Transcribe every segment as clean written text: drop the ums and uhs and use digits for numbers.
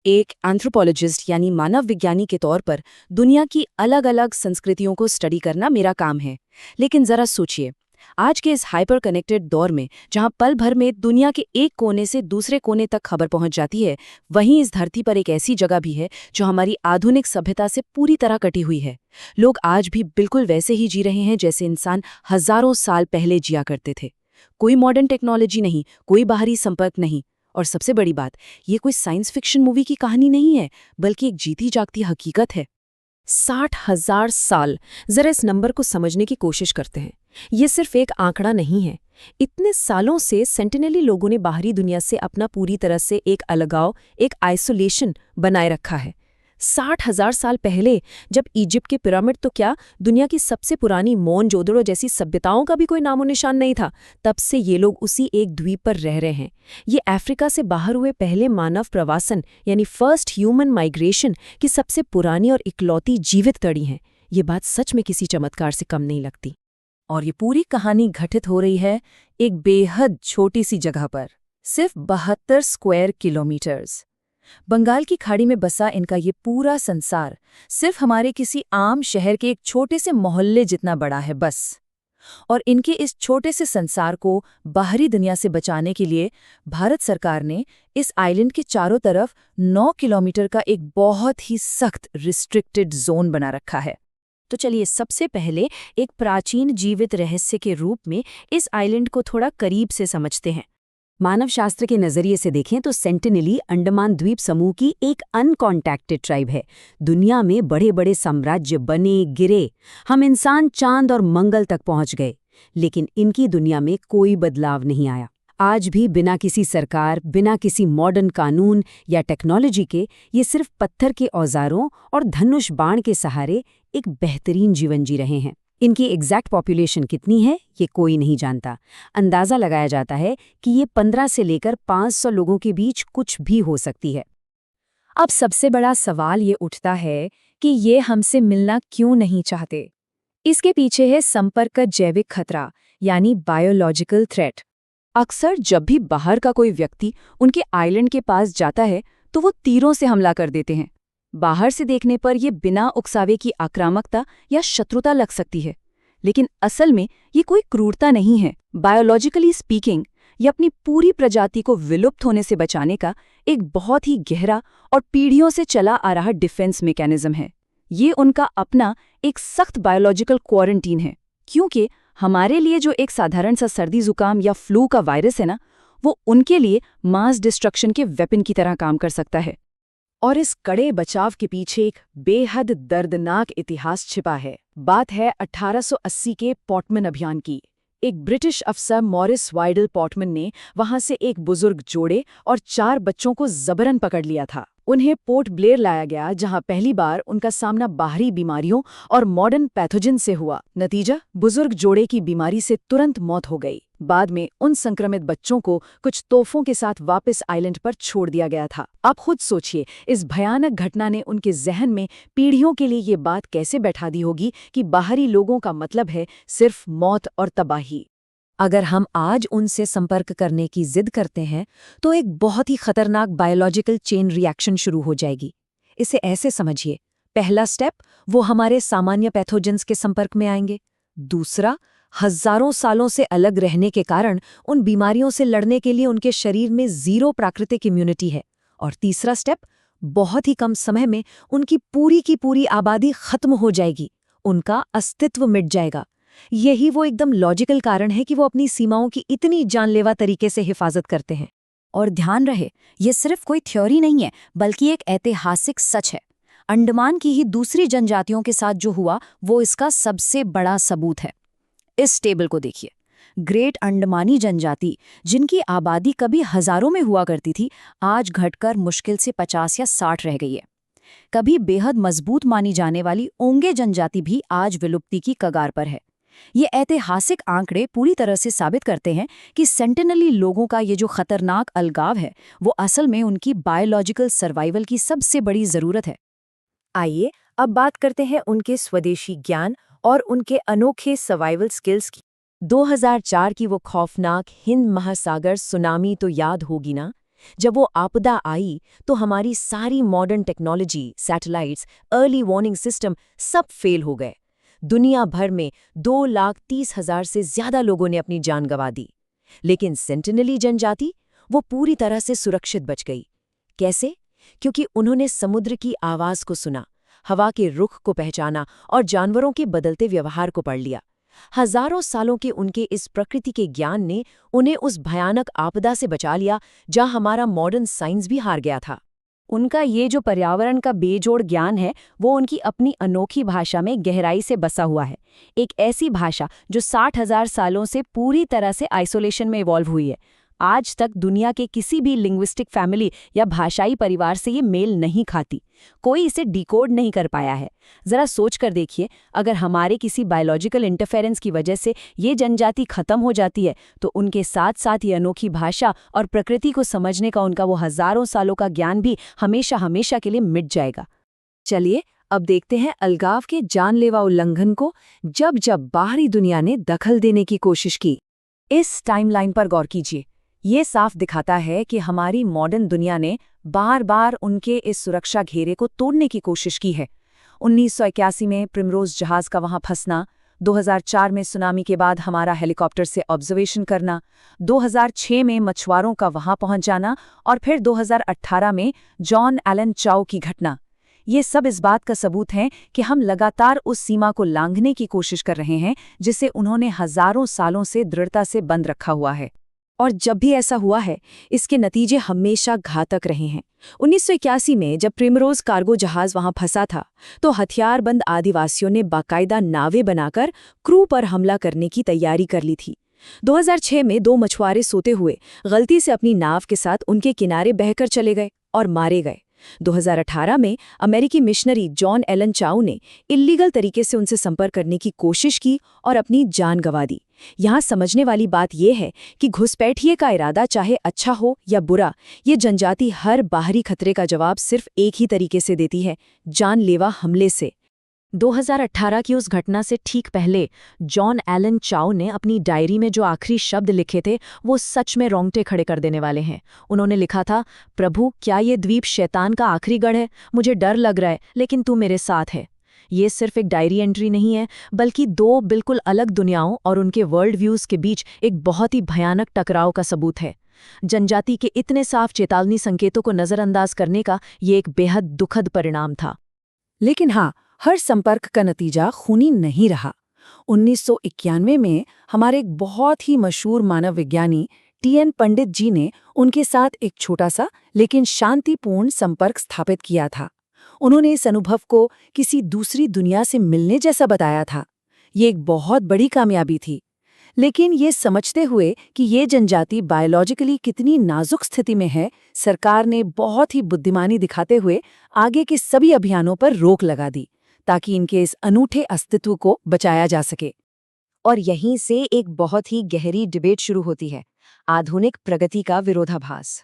एक एंथ्रोपोलॉजिस्ट यानी मानव विज्ञानी के तौर पर दुनिया की अलग अलग संस्कृतियों को स्टडी करना मेरा काम है। लेकिन जरा सोचिए, आज के इस हाइपर कनेक्टेड दौर में जहां पल भर में दुनिया के एक कोने से दूसरे कोने तक खबर पहुंच जाती है, वहीं इस धरती पर एक ऐसी जगह भी है जो हमारी आधुनिक सभ्यता से पूरी तरह कटी हुई है। लोग आज भी बिल्कुल वैसे ही जी रहे हैं जैसे इंसान हजारों साल पहले जिया करते थे। कोई मॉडर्न टेक्नोलॉजी नहीं, कोई बाहरी संपर्क नहीं। और सबसे बड़ी बात, ये कोई साइंस फिक्शन मूवी की कहानी नहीं है, बल्कि एक जीती जागती हकीकत है। 60,000 साल। जरा इस नंबर को समझने की कोशिश करते हैं। ये सिर्फ एक आंकड़ा नहीं है। इतने सालों से सेंटिनली लोगों ने बाहरी दुनिया से अपना पूरी तरह से एक अलगाव, एक आइसोलेशन बनाए रखा है। 60,000 साल पहले जब इजिप्ट के पिरामिड तो क्या, दुनिया की सबसे पुरानी मोहनजोदड़ो जैसी सभ्यताओं का भी कोई नामो निशान नहीं था, तब से ये लोग उसी एक द्वीप पर रह रहे हैं। ये अफ्रीका से बाहर हुए पहले मानव प्रवासन यानी फर्स्ट ह्यूमन माइग्रेशन की सबसे पुरानी और इकलौती जीवित कड़ी हैं। ये बात सच में किसी चमत्कार से कम नहीं लगती। और ये पूरी कहानी घटित हो रही है एक बेहद छोटी सी जगह पर, सिर्फ 72 स्क्वायर किलोमीटर्स। बंगाल की खाड़ी में बसा इनका ये पूरा संसार सिर्फ हमारे किसी आम शहर के एक छोटे से मोहल्ले जितना बड़ा है बस। और इनके इस छोटे से संसार को बाहरी दुनिया से बचाने के लिए भारत सरकार ने इस आइलैंड के चारों तरफ 9 किलोमीटर का एक बहुत ही सख्त रिस्ट्रिक्टेड जोन बना रखा है। तो चलिए सबसे पहले एक प्राचीन जीवित रहस्य के रूप में इस आइलैंड को थोड़ा करीब से समझते हैं। मानव शास्त्र के नजरिए से देखें तो सेंटिनली अंडमान द्वीप समूह की एक अनकॉन्टैक्टेड ट्राइब है। दुनिया में बड़े बड़े साम्राज्य बने गिरे, हम इंसान चांद और मंगल तक पहुंच गए, लेकिन इनकी दुनिया में कोई बदलाव नहीं आया। आज भी बिना किसी सरकार, बिना किसी मॉडर्न कानून या टेक्नोलॉजी के, ये सिर्फ पत्थर के औजारों और धनुष बाण के सहारे एक बेहतरीन जीवन जी रहे हैं। इनकी एग्जैक्ट पॉपुलेशन कितनी है ये कोई नहीं जानता। अंदाज़ा लगाया जाता है कि ये 15 से लेकर 500 लोगों के बीच कुछ भी हो सकती है। अब सबसे बड़ा सवाल ये उठता है कि ये हमसे मिलना क्यों नहीं चाहते। इसके पीछे है संपर्क का जैविक खतरा यानी बायोलॉजिकल थ्रेट। अक्सर जब भी बाहर का कोई व्यक्ति उनके आइलैंड के पास जाता है तो वो तीरों से हमला कर देते हैं। बाहर से देखने पर यह बिना उकसावे की आक्रामकता या शत्रुता लग सकती है, लेकिन असल में ये कोई क्रूरता नहीं है। बायोलॉजिकली स्पीकिंग, ये अपनी पूरी प्रजाति को विलुप्त होने से बचाने का एक बहुत ही गहरा और पीढ़ियों से चला आ रहा डिफेंस मैकेनिज्म है। ये उनका अपना एक सख्त बायोलॉजिकल क्वारंटीन है, क्योंकि हमारे लिए जो एक साधारण सा सर्दी जुकाम या फ्लू का वायरस है ना, वो उनके लिए मास डिस्ट्रक्शन के वेपन की तरह काम कर सकता है। और इस कड़े बचाव के पीछे एक बेहद दर्दनाक इतिहास छिपा है। बात है 1880 के पॉटमन अभियान की। एक ब्रिटिश अफसर मॉरिस वाइडल पॉटमन ने वहां से एक बुजुर्ग जोड़े और 4 बच्चों को जबरन पकड़ लिया था। उन्हें पोर्ट ब्लेयर लाया गया, जहां पहली बार उनका सामना बाहरी बीमारियों और मॉडर्न पैथोजन से हुआ। नतीजा, बुजुर्ग जोड़े की बीमारी से तुरंत मौत हो गई। बाद में उन संक्रमित बच्चों को कुछ तोहफों के साथ वापस आइलैंड पर छोड़ दिया गया था। आप खुद सोचिए, इस भयानक घटना ने उनके जहन में पीढ़ियों के लिए ये बात कैसे बैठा दी होगी कि बाहरी लोगों का मतलब है सिर्फ मौत और तबाही। अगर हम आज उनसे संपर्क करने की जिद करते हैं तो एक बहुत ही खतरनाक बायोलॉजिकल चेन रिएक्शन शुरू हो जाएगी। इसे ऐसे समझिए, पहला स्टेप, वो हमारे सामान्य पैथोजेंस के संपर्क में आएंगे। दूसरा, हजारों सालों से अलग रहने के कारण उन बीमारियों से लड़ने के लिए उनके शरीर में 0 प्राकृतिक इम्यूनिटी है। और तीसरा स्टेप, बहुत ही कम समय में उनकी पूरी की पूरी आबादी खत्म हो जाएगी, उनका अस्तित्व मिट जाएगा। यही वो एकदम लॉजिकल कारण है कि वो अपनी सीमाओं की इतनी जानलेवा तरीके से हिफाजत करते हैं। और ध्यान रहे, ये सिर्फ कोई थ्योरी नहीं है, बल्कि एक ऐतिहासिक सच है। अंडमान की ही दूसरी जनजातियों के साथ जो हुआ वो इसका सबसे बड़ा सबूत है। इस टेबल को देखिए। ग्रेट अंडमानी जनजाति, जिनकी आबादी कभी हजारों में हुआ करती थी, आज घटकर मुश्किल से 50 या 60 रह गई है। कभी बेहद मजबूत मानी जाने वाली ओंगे जनजाति भी आज विलुप्ति की कगार पर है। ये ऐतिहासिक आंकड़े पूरी तरह से साबित करते हैं कि सेंटिनली लोगों का ये जो खतरनाक अलगाव है, वो असल में उनकी बायोलॉजिकल सर्वाइवल की सबसे बड़ी जरूरत है। आइए अब बात करते हैं उनके स्वदेशी ज्ञान और उनके अनोखे सर्वाइवल स्किल्स की। 2004 की वो खौफनाक हिंद महासागर सुनामी तो याद होगी ना? जब वो आपदा आई तो हमारी सारी modern technology, satellites, early warning system सब फेल हो गए। दुनिया भर में 2,30,000 से ज्यादा लोगों ने अपनी जान गंवा दी। लेकिन सेंटिनली जनजाति, वो पूरी तरह से सुरक्षित बच गई। कैसे? क्योंकि उन्होंने समुद्र की आवाज को सुना, हवा के रुख को पहचाना और जानवरों के बदलते व्यवहार को पढ़ लिया। हजारों सालों के उनके इस प्रकृति के ज्ञान ने उन्हें उस भयानक आपदा से बचा लिया जहां हमारा मॉडर्न साइंस भी हार गया था। उनका ये जो पर्यावरण का बेजोड़ ज्ञान है, वो उनकी अपनी अनोखी भाषा में गहराई से बसा हुआ है। एक ऐसी भाषा जो 60,000 सालों से पूरी तरह से आइसोलेशन में इवॉल्व हुई है। आज तक दुनिया के किसी भी लिंग्विस्टिक फैमिली या भाषाई परिवार से ये मेल नहीं खाती। कोई इसे डिकोड नहीं कर पाया है। जरा सोच कर देखिए, अगर हमारे किसी बायोलॉजिकल इंटरफेरेंस की वजह से ये जनजाति खत्म हो जाती है, तो उनके साथ साथ ये अनोखी भाषा और प्रकृति को समझने का उनका वो हजारों सालों का ज्ञान भी हमेशा हमेशा के लिए मिट जाएगा। चलिए अब देखते हैं अलगाव के जानलेवा उल्लंघन को, जब जब बाहरी दुनिया ने दखल देने की कोशिश की। इस टाइमलाइन पर गौर कीजिए। ये साफ दिखाता है कि हमारी मॉडर्न दुनिया ने बार बार उनके इस सुरक्षा घेरे को तोड़ने की कोशिश की है। 1981 में प्रिमरोज जहाज का वहां फंसना, 2004 में सुनामी के बाद हमारा हेलीकॉप्टर से ऑब्जर्वेशन करना, 2006 में मछुआरों का वहां पहुंच जाना और फिर 2018 में जॉन एलन चाउ की घटना। ये सब इस बात का सबूत है कि हम लगातार उस सीमा को लांघने की कोशिश कर रहे हैं जिसे उन्होंने हजारों सालों से दृढ़ता से बंद रखा हुआ है। और जब भी ऐसा हुआ है, इसके नतीजे हमेशा घातक रहे हैं। 1981 में जब प्रिमरोज कार्गो जहाज वहां फंसा था, तो हथियारबंद आदिवासियों ने बाकायदा नावें बनाकर क्रू पर हमला करने की तैयारी कर ली थी। 2006 में 2 मछुआरे सोते हुए गलती से अपनी नाव के साथ उनके किनारे बहकर चले गए और मारे गए। 2018 में अमेरिकी मिशनरी जॉन एलन चाउ ने इल्लीगल तरीके से उनसे संपर्क करने की कोशिश की और अपनी जान गंवा दी। यहाँ समझने वाली बात यह है कि घुसपैठिए का इरादा चाहे अच्छा हो या बुरा, ये जनजाति हर बाहरी खतरे का जवाब सिर्फ एक ही तरीके से देती है, जानलेवा हमले से। 2018 की उस घटना से ठीक पहले जॉन एलन चाउ ने अपनी डायरी में जो आखिरी शब्द लिखे थे, वो सच में रोंगटे खड़े कर देने वाले हैं। उन्होंने लिखा था, प्रभु, क्या ये द्वीप शैतान का आखिरी गढ़ है? मुझे डर लग रहा है, लेकिन तू मेरे साथ है। ये सिर्फ एक डायरी एंट्री नहीं है, बल्कि 2 बिल्कुल अलग दुनियाओं और उनके वर्ल्ड व्यूज के बीच एक बहुत ही भयानक टकराव का सबूत है। जनजाति के इतने साफ चेतावनी संकेतों को नजरअंदाज करने का ये एक बेहद दुखद परिणाम था। लेकिन हाँ, हर संपर्क का नतीजा खूनी नहीं रहा। 1991 में हमारे एक बहुत ही मशहूर मानव विज्ञानी TN पंडित जी ने उनके साथ एक छोटा सा लेकिन शांतिपूर्ण संपर्क स्थापित किया था। उन्होंने इस अनुभव को किसी दूसरी दुनिया से मिलने जैसा बताया था। ये एक बहुत बड़ी कामयाबी थी। लेकिन ये समझते हुए कि ये जनजाति बायोलॉजिकली कितनी नाजुक स्थिति में है, सरकार ने बहुत ही बुद्धिमानी दिखाते हुए आगे के सभी अभियानों पर रोक लगा दी, ताकि इनके इस अनूठे अस्तित्व को बचाया जा सके। और यहीं से एक बहुत ही गहरी डिबेट शुरू होती है, आधुनिक प्रगति का विरोधाभास।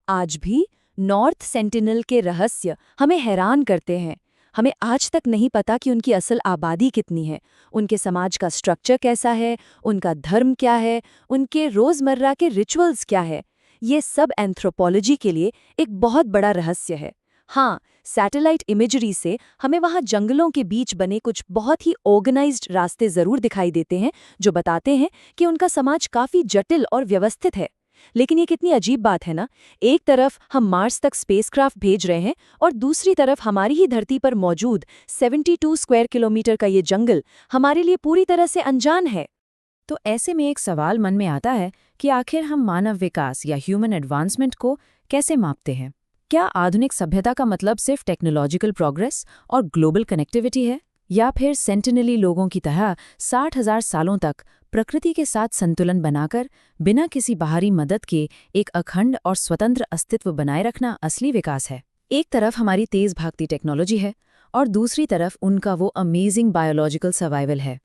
आज भी नॉर्थ सेंटिनल के रहस्य हमें हैरान करते हैं। हमें आज तक नहीं पता कि उनकी असल आबादी कितनी है, उनके समाज का स्ट्रक्चर कैसा है, उनका धर्म क्या है, उनके रोजमर्रा के रिचुअल्स क्या है। ये सब एंथ्रोपोलॉजी के लिए एक बहुत बड़ा रहस्य है। हाँ, सैटेलाइट इमेजरी से हमें वहाँ जंगलों के बीच बने कुछ बहुत ही ऑर्गेनाइज्ड रास्ते जरूर दिखाई देते हैं, जो बताते हैं कि उनका समाज काफी जटिल और व्यवस्थित है। लेकिन ये कितनी अजीब बात है ना, एक तरफ हम मार्स तक स्पेसक्राफ्ट भेज रहे हैं और दूसरी तरफ हमारी ही धरती पर मौजूद 72 स्क्वायर किलोमीटर का ये जंगल हमारे लिए पूरी तरह से अनजान है। तो ऐसे में एक सवाल मन में आता है कि आखिर हम मानव विकास या ह्यूमन एडवांसमेंट को कैसे मापते हैं? क्या आधुनिक सभ्यता का मतलब सिर्फ टेक्नोलॉजिकल प्रोग्रेस और ग्लोबल कनेक्टिविटी है, या फिर सेंटिनली लोगों की तरह 60,000 सालों तक प्रकृति के साथ संतुलन बनाकर बिना किसी बाहरी मदद के एक अखंड और स्वतंत्र अस्तित्व बनाए रखना असली विकास है? एक तरफ हमारी तेज भागती टेक्नोलॉजी है और दूसरी तरफ उनका वो अमेजिंग बायोलॉजिकल सर्वाइवल है।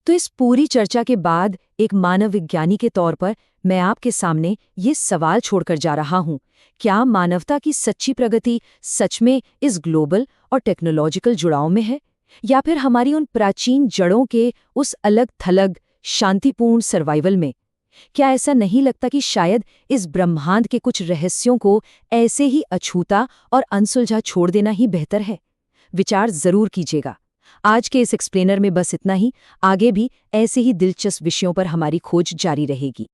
तो इस पूरी चर्चा के बाद एक मानव विज्ञानी के तौर पर मैं आपके सामने ये सवाल छोड़कर जा रहा हूँ, क्या मानवता की सच्ची प्रगति सच में इस ग्लोबल और टेक्नोलॉजिकल जुड़ाव में है, या फिर हमारी उन प्राचीन जड़ों के उस अलग थलग शांतिपूर्ण सर्वाइवल में? क्या ऐसा नहीं लगता कि शायद इस ब्रह्मांड के कुछ रहस्यों को ऐसे ही अछूता और अनसुलझा छोड़ देना ही बेहतर है? विचार जरूर कीजिएगा। आज के इस एक्सप्लेनर में बस इतना ही। आगे भी ऐसे ही दिलचस्प विषयों पर हमारी खोज जारी रहेगी।